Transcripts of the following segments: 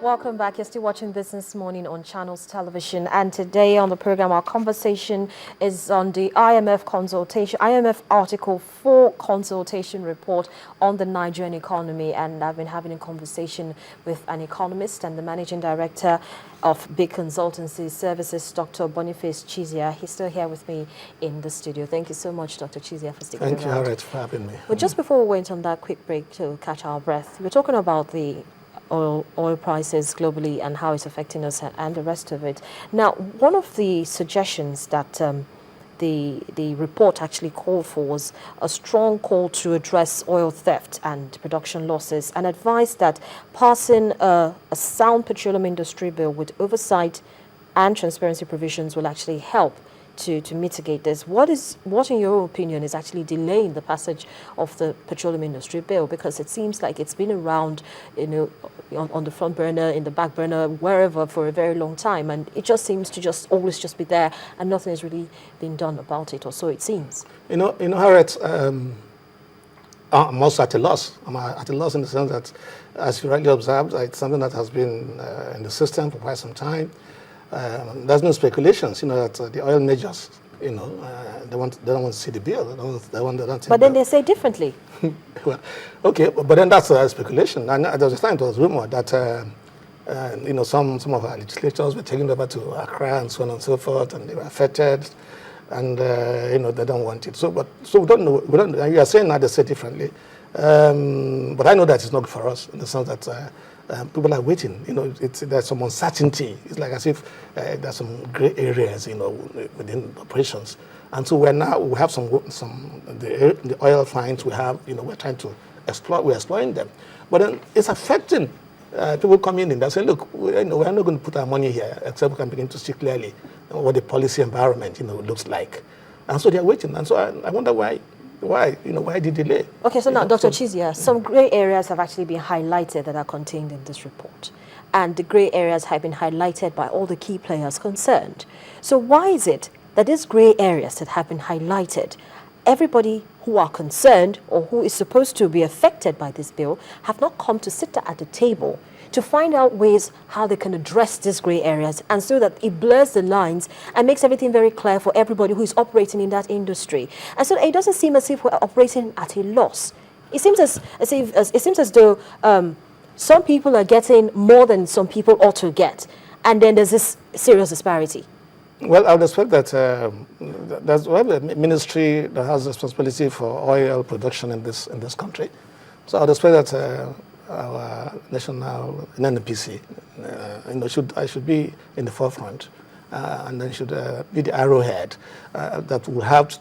Welcome back. You're still watching Business Morning on Channels Television, and today on the program our conversation is on the IMF consultation, IMF Article 4 consultation report on the Nigerian economy. And I've been having a conversation with an economist and the managing director of big consultancy services, Dr. Boniface Chizea. He's still here with me in the studio. Thank you so much, Dr. Chizea, for sticking around. Thank you, Harriet, for having me. But just before we went on that quick break to catch our breath, we're talking about the oil prices globally and how it's affecting us and the rest of it. Now, one of the suggestions that the report actually called for was a strong call to address oil theft and production losses, and advised that passing a sound petroleum industry bill with oversight and transparency provisions will actually help to mitigate this. What, in your opinion, is actually delaying the passage of the petroleum industry bill? Because it seems like it's been around, on the front burner, in the back burner, wherever for a very long time, and it just seems to always be there, and nothing has really been done about it, or so it seems. Harriet, I'm also at a loss. I'm at a loss in the sense that, as you rightly observed, it's something that has been in the system for quite some time. There's no speculations, that the oil majors, they don't want to see the bill. But then they say differently. Well, okay, but then that's speculation. And there was a time it was rumored that, some of our legislators were taken over to Accra and so on and so forth, and they were affected, and they don't want it. So we don't know. You are saying now they say differently, but I know that it's not for us in the sense that. People are waiting. There's some uncertainty. It's like as if there's some gray areas, within operations. And so we have the oil finds we have. We're trying to explore. We're exploring them, but then it's affecting people coming in. They're saying, look, we're not going to put our money here except we can begin to see clearly what the policy environment, looks like. And so they're waiting. And so I wonder why. Why the delay? Okay, so now, Dr. Chizea, some grey areas have actually been highlighted that are contained in this report. And the grey areas have been highlighted by all the key players concerned. So why is it that these grey areas that have been highlighted, everybody who are concerned or who is supposed to be affected by this bill have not come to sit at the table to find out ways how they can address these grey areas, and so that it blurs the lines and makes everything very clear for everybody who is operating in that industry. And so it doesn't seem as if we're operating at a loss. It seems as though some people are getting more than some people ought to get, and then there's this serious disparity. Well, I would expect that there's a ministry that has responsibility for oil production in this country. So I would expect that our national NNPC, I should be in the forefront, and then should be the arrowhead that will help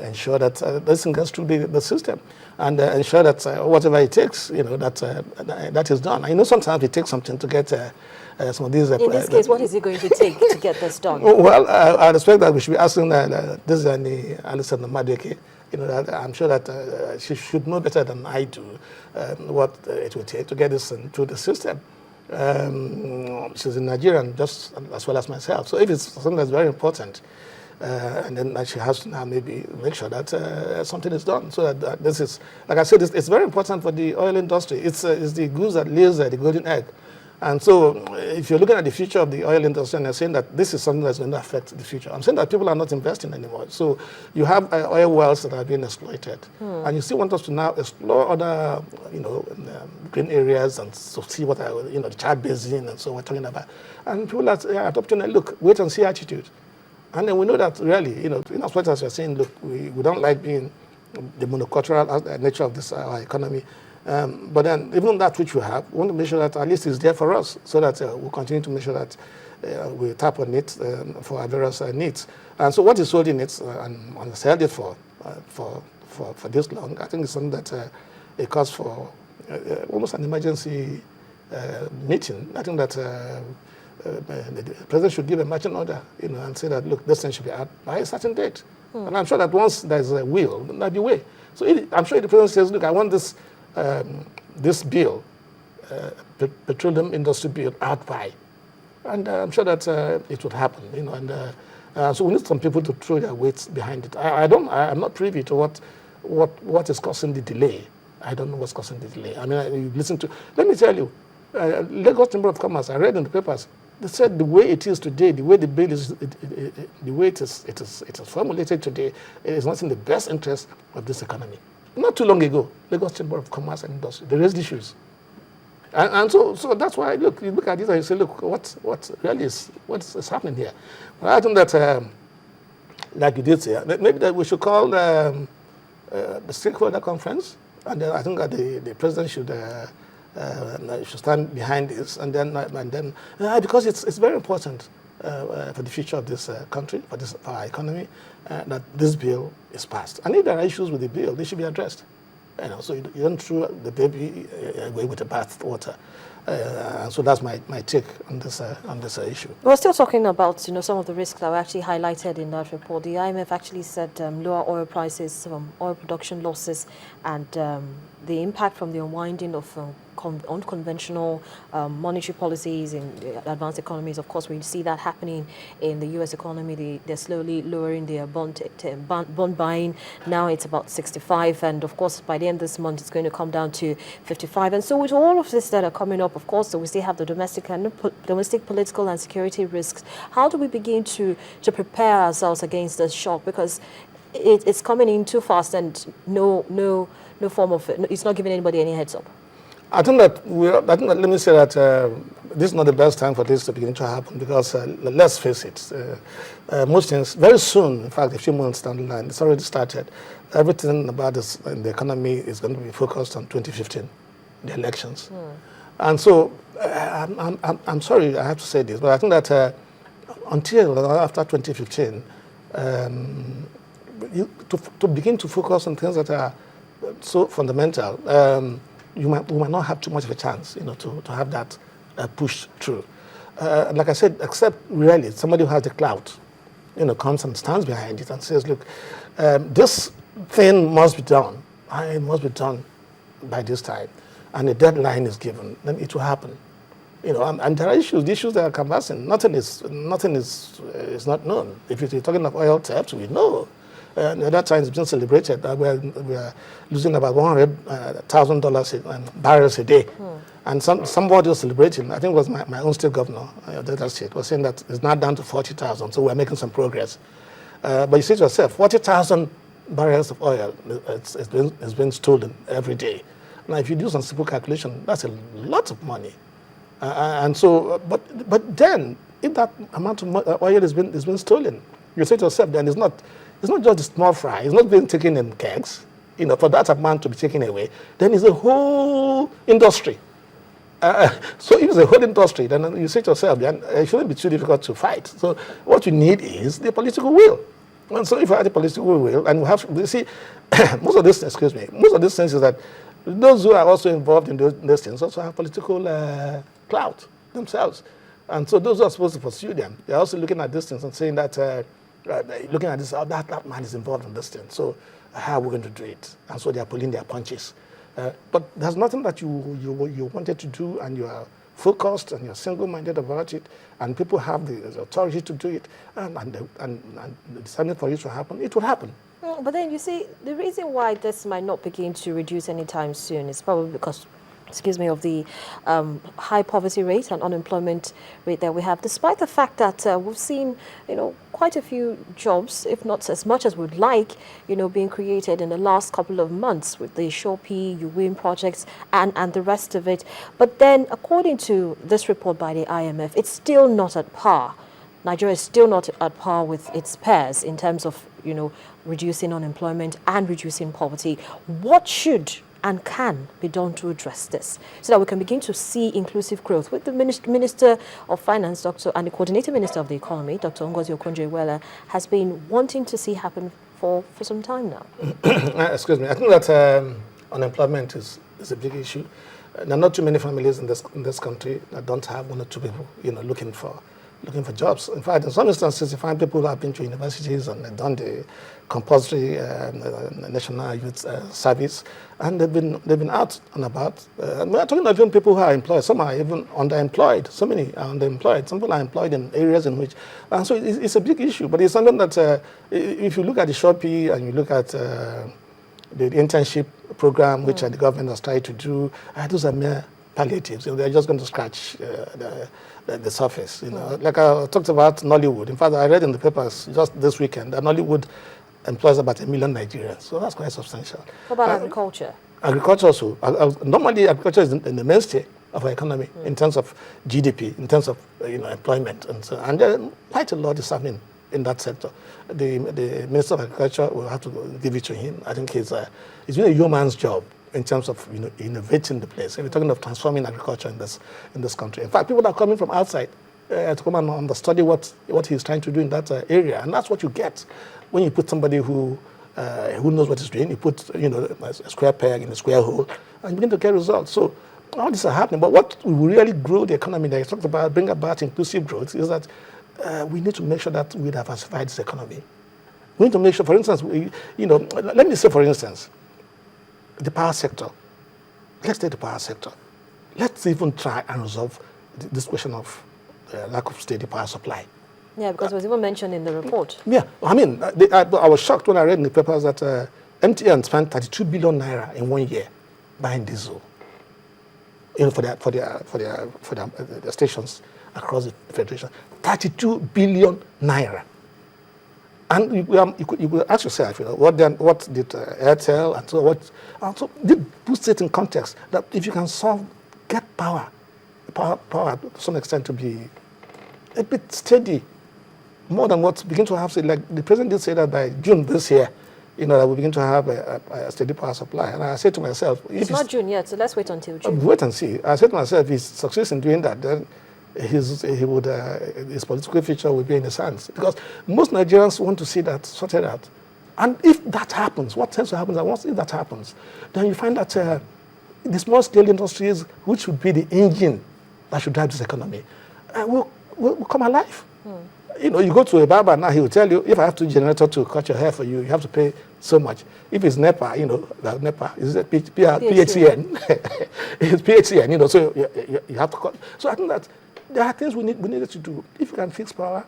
ensure that this thing goes through the system, and ensure that whatever it takes, that is done. Sometimes it takes something to get some of these. In this case, what is it going to take to get this done? Well, I expect that we should be asking this is Alison Madeke. That I'm sure that she should know better than I do what it will take to get this through the system. She's a Nigerian just as well as myself. So if it's something that's very important, and then she has to now maybe make sure that something is done. So that this is, like I said, it's very important for the oil industry. It's the goose that lays the golden egg. And so if you're looking at the future of the oil industry and you're saying that this is something that's going to affect the future, I'm saying that people are not investing anymore. So you have oil wells that are being exploited. And you still want us to now explore other, green areas and so see what, the Chad Basin and so we're talking about. And people are adopting a look, wait and see attitude. And then we know that really, in as much as you're saying, look, we don't like being the monocultural nature of this our economy. But then, even that which we have, we want to make sure that at least it's there for us, so that we'll continue to make sure that we tap on it for our various needs. And so, what is holding it and has held it for this long, I think it's something that it calls for almost an emergency meeting. I think that the president should give a marching order, and say that, look, this thing should be out by a certain date. And I'm sure that once there's a will, there'll be a way. So I'm sure if the president says, look, I want this bill, petroleum industry bill, out by, and I'm sure that it would happen, and so we need some people to throw their weights behind it. I'm not privy to what is causing the delay. I don't know what's causing the delay. I mean, let me tell you, Lagos Chamber of Commerce, I read in the papers, they said the way it is today, the way the bill is, the way it is formulated today, it is not in the best interest of this economy. Not too long ago, Lagos Chamber of Commerce and Industry, they raised issues. And so that's why, look, you look at this and you say, look, what really is, what's happening here? Well, I think that, like you did say, maybe that we should call the stakeholder conference, and then I think that the president should stand behind this, and then because it's very important for the future of this country, for our economy, that this bill is passed. And if there are issues with the bill, they should be addressed. So you don't throw the baby away with the bath water. And so that's my take on this issue. We're still talking about some of the risks that were actually highlighted in that report. The IMF actually said lower oil prices, oil production losses, and the impact from the unwinding of unconventional monetary policies in advanced economies. Of course, we see that happening in the U.S. economy. They're slowly lowering their bond buying. Now it's about 65, and of course, by the end of this month, it's going to come down to 55. And so, with all of this that are coming up, of course, so we still have the domestic political and security risks. How do we begin to prepare ourselves against this shock? Because it's coming in too fast, and no form of it. It's not giving anybody any heads up. I think that let me say that this is not the best time for this to begin to happen, because let's face it, most things very soon, in fact, a few months down the line, it's already started. Everything about this in the economy is going to be focused on 2015, the elections. And so I'm sorry I have to say this, but I think that until after 2015, to begin to focus on things that are so fundamental, we might not have too much of a chance, to have that pushed through. Like I said, except really somebody who has the clout, comes and stands behind it and says, look, this thing must be done. It must be done by this time, and a deadline is given. Then it will happen. And there are issues. The issues that are canvassing. Nothing is not known. If you're talking of oil theft, we know. At that time, it's been celebrated that we are losing about $100,000 barrels a day. And somebody was celebrating, I think it was my own state governor, Delta State, was saying that it's now down to 40,000, so we're making some progress. But you say to yourself, 40,000 barrels of oil is being stolen every day. Now, if you do some simple calculation, that's a lot of money. And so, but then, if that amount of oil is being stolen, you say to yourself, then it's not just a small fry. It's not being taken in kegs. For that amount to be taken away, then it's a whole industry. So if it's a whole industry, then you say to yourself, then it shouldn't be too difficult to fight. So what you need is the political will. And so if you have the political will, and most of this things is that those who are also involved in those things also have political clout themselves. And so those who are supposed to pursue them, they're also looking at these things and saying that, looking at this, that man is involved in this thing. So how are we going to do it? And so they are pulling their punches. But there's nothing that you wanted to do, and you are focused and you're single-minded about it, and people have the authority to do it, and deciding for it to happen, it will happen. But then you see, the reason why this might not begin to reduce anytime soon is probably because, of the high poverty rate and unemployment rate that we have, despite the fact that we've seen, quite a few jobs, if not as much as we'd like, being created in the last couple of months with the Shopee, UWIN projects and the rest of it. But then, according to this report by the IMF, it's still not at par. Nigeria is still not at par with its peers in terms of, reducing unemployment and reducing poverty. What should and can be done to address this, so that we can begin to see inclusive growth? With the Minister of Finance, and the Coordinating Minister of the Economy, Dr. Ngozi Okonjo-Iweala, has been wanting to see happen for some time now. Excuse me. I think that unemployment is a big issue. There are not too many families in this country that don't have one or two people, looking for jobs. In fact, in some instances, you find people who have been to universities and done the compulsory national youth service, and they've been out and about. We're talking about even people who are employed. Some are even underemployed. So many are underemployed. Some people are employed in areas in which, and so it's a big issue. But it's something that if you look at the Shopee and you look at the internship program, which the government has tried to do, those are mere palliatives. They're just going to scratch the surface. Like I talked about Nollywood. In fact, I read in the papers just this weekend that Nollywood employs about 1 million Nigerians. So that's quite substantial. What about agriculture? Agriculture also. Normally, agriculture is in the mainstay of our economy in terms of GDP, in terms of employment, and so. And then quite a lot is happening in that sector. The Minister of Agriculture, will have to give it to him. I think it's really a human's job in terms of innovating the place. And we're talking of transforming agriculture in this country. In fact, people are coming from outside to come and understudy what he's trying to do in that area, and that's what you get when you put somebody who knows what he's doing. You put a square peg in a square hole, and you begin to get results. So all this are happening. But what will really grow the economy that I talked about, bring about inclusive growth, is that we need to make sure that we diversify this economy. We need to make sure, for instance, let me say, for instance, the power sector. Let's take the power sector. Let's even try and resolve this question of lack of steady power supply. Yeah, because it was even mentioned in the report. Yeah, I mean, I was shocked when I read in the papers that MTN spent 32 billion naira in 1 year buying diesel, for their stations across the federation. 32 billion naira. And you could ask yourself, what did Airtel and so what? And so did put it in context that if you can get power to some extent to be a bit steady, more than what begin to have, like the president did say that by June this year, that we begin to have a steady power supply. And I said to myself, it's not June yet, so let's wait until June. Wait and see. I said to myself, if he succeeds in doing that, then his political future will be in his hands. Because most Nigerians want to see that sorted out. And if that happens, what tends to happen is that once that happens, then you find that the small scale industries, which would be the engine that should drive this economy, will come alive. You go to a barber now, he will tell you, if I have 2 generators to cut your hair for you, you have to pay so much. If it's NEPA, NEPA is a PHCN. It's PHCN, so you have to cut. So I think that there are things we needed to do. If you can fix power,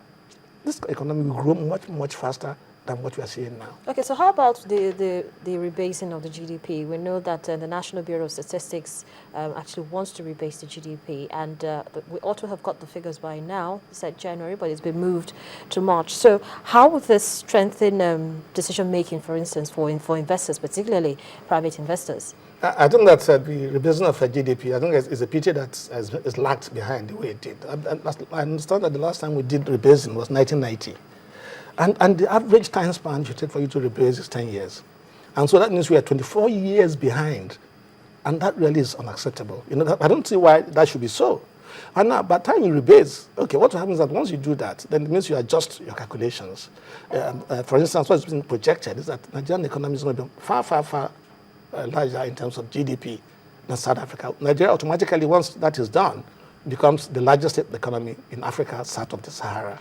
this economy will grow much, much faster than what we are seeing now. Okay, so how about the rebasing of the GDP? We know that the National Bureau of Statistics actually wants to rebase the GDP, and we ought to have got the figures by now. It said January, but it's been moved to March. So how will this strengthen decision-making, for instance, for investors, particularly private investors? I think that the rebasing of GDP, I think is a pity that is lagged behind the way it did. I understand that the last time we did rebasing was 1990. And the average time span you take for you to rebase is 10 years. And so that means we are 24 years behind. And that really is unacceptable. I don't see why that should be so. And now, by the time you rebase, okay, what happens is that once you do that, then it means you adjust your calculations. For instance, what's being projected is that the Nigerian economy is going to be far, far, far larger in terms of GDP than South Africa. Nigeria automatically, once that is done, becomes the largest economy in Africa south of the Sahara.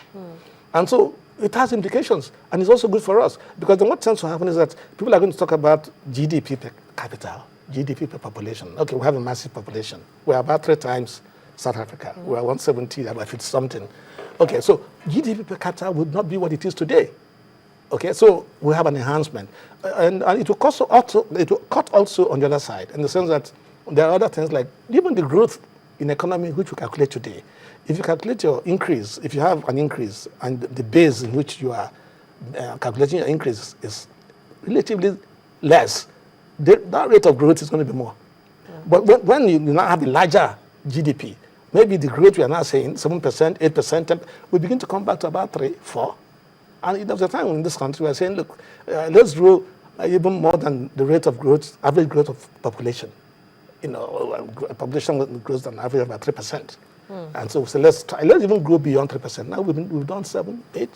And so it has implications, and it's also good for us, because then what tends to happen is that people are going to talk about GDP per capita, GDP per population. Okay, we have a massive population. We're about 3 times South Africa. We're 170, about 50 something. Okay, so GDP per capita would not be what it is today. Okay, so we have an enhancement, and it will cut also on the other side, in the sense that there are other things like even the growth in economy which we calculate today. If you calculate your increase, if you have an increase and the base in which you are calculating your increase is relatively less, that rate of growth is going to be more. But when you now have a larger GDP, maybe the growth we are now saying 7%, 8%, 10%, we begin to come back to about 3, 4. And there was a time in this country we are saying, look, let's grow even more than the rate of growth, average growth of population. A population grows on average about 3%. And so let's even grow beyond 3%. Now we've done 7, 8,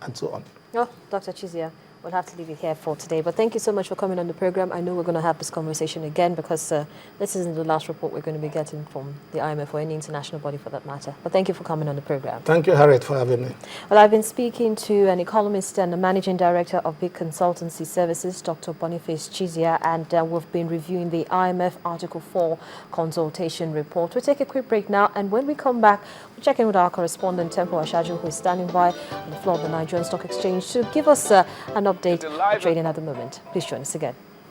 and so on. Oh, Dr. Chizea, we'll have to leave it here for today. But thank you so much for coming on the program. I know we're going to have this conversation again, because this isn't the last report we're going to be getting from the IMF or any international body for that matter. But thank you for coming on the program. Thank you, Harriet, for having me. Well, I've been speaking to an economist and a managing director of big consultancy services, Dr. Boniface Chizea, and we've been reviewing the IMF Article 4 consultation report. We'll take a quick break now, and when we come back, we'll check in with our correspondent, Temple Ashaju, who is standing by on the floor of the Nigerian Stock Exchange to give us an update on trading at the moment. Please join us again.